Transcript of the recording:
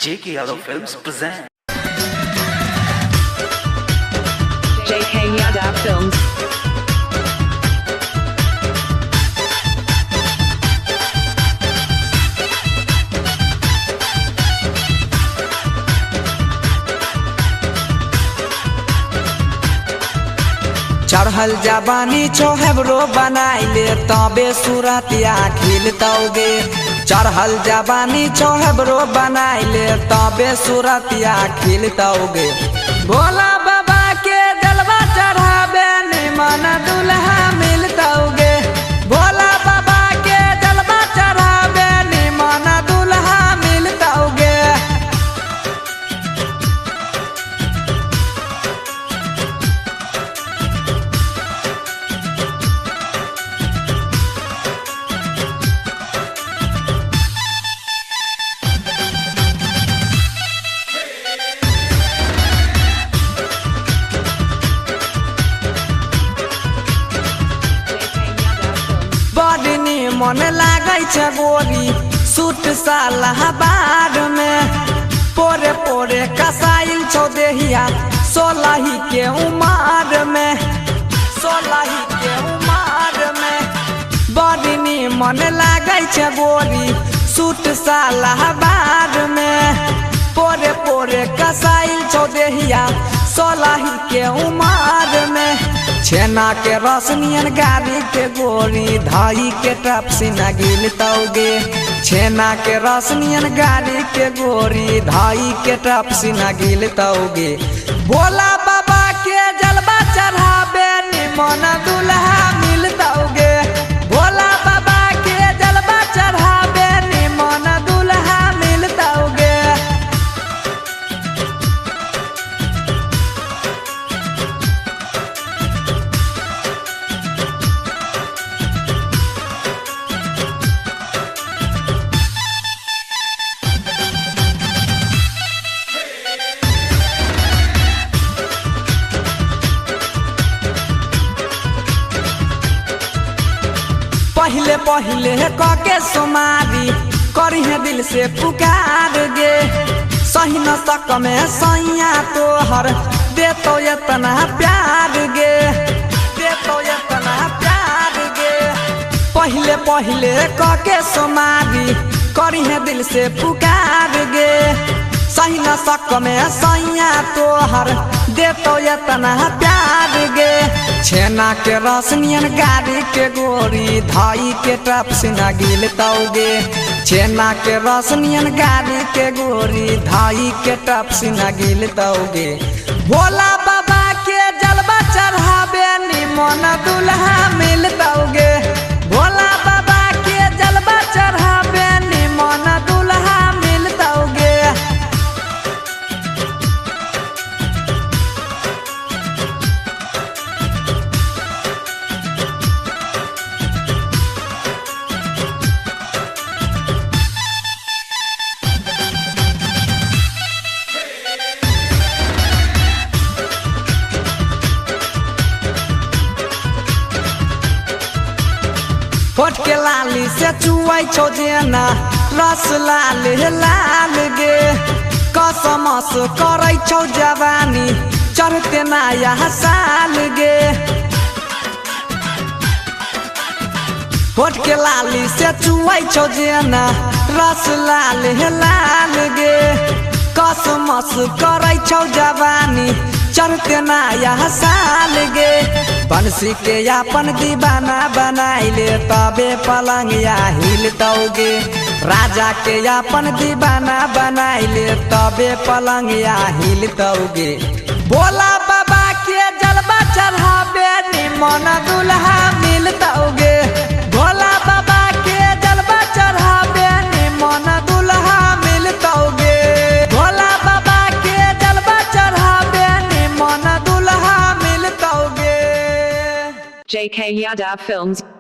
JK Yadav Films present JK Yadav Films. चढ़ल जवानी छोहबरो बनाइले तबे सूरतिया खिलतौगे। चढ़ल जवानी छोहबरो बनाइले तबे सूरतिया खिलतौगे। भोला बाबा के जलवा चढ़ाबे निमन दुल्हा मिलतौगे। भोला बाबा के जलवा चढ़ाबे निमन दुल्हा मिलतौगे। बड़नी मन लागै छै गोरी सूट सालाबाद में। पोरे पोरे कसाइल छौ देहिया सोलही के उमर में। सोलही के उमर में बड़नी मन लागै छै गोरी सूट सालाबाद में। पोरे पोरे कसाइल छौ देहिया सोलही के उमर में। छेना के रसनियन गाड़ी के गोरी धाई के टपसी न गिलतौगे। छेना के रसनियन गाड़ी के गोरी धाई के टपसी न गिलतौगे। भोला बाबा के जलवा चढ़ाबे निमन दुल्हा मिलतौगे। भोला बाबा के जलवा चढ़ाबे निमन दुल्हा मिलतौगे। पहले पहले कके सुमारी करिहे दिल से पुकार गे। सही न सक में सैया तोहर देतो इतना प्यार गे। देतो इतना प्यार गे। पहले पहले कके सुमारी करिहे दिल से पुकार गे। सही न सक में सैया तोहर देतो इतना प्यार गे। छेना के रसनियन गाड़ी के गोरी धाई के टपसी न गिलतौगे। छेना के रसनियन गाड़ी के गोरी धाई के टपसी न गिलतौगे। भोला बाबा के जलवा चढ़ाबे निमन दुल्हा मिलतौगे। भोला बाबा के जलवा चढ़ाबे निमन दुल्हा मिलतौगे। होठ के लाली से चुआई छौ जेना रस लाल लाल गे। कसमस करै छौ जवानी चढ़ते नया साल गे। होठ के लाली से चुआई छौ जेना रस लाल लाल गे। कसमस करै छौ जवानी चढ़ते नया साल गे। बंसी के अपन दीवाना बनाइले तबे पलंगिया हिलतौगे। राजा के अपन दीवाना बनाइले तबे पलंगिया हिलतौगे। भोला बाबा के जलवा चढ़ाबे निमन दुल्हा मिलतौगे। भोला बाबा के जलवा चढ़ाबे निमन दुल्हा मिलतौगे। भोला बाबा के जलवा चढ़ाबे निमन दुल्हा मिलतौगे। JK Yadav Films.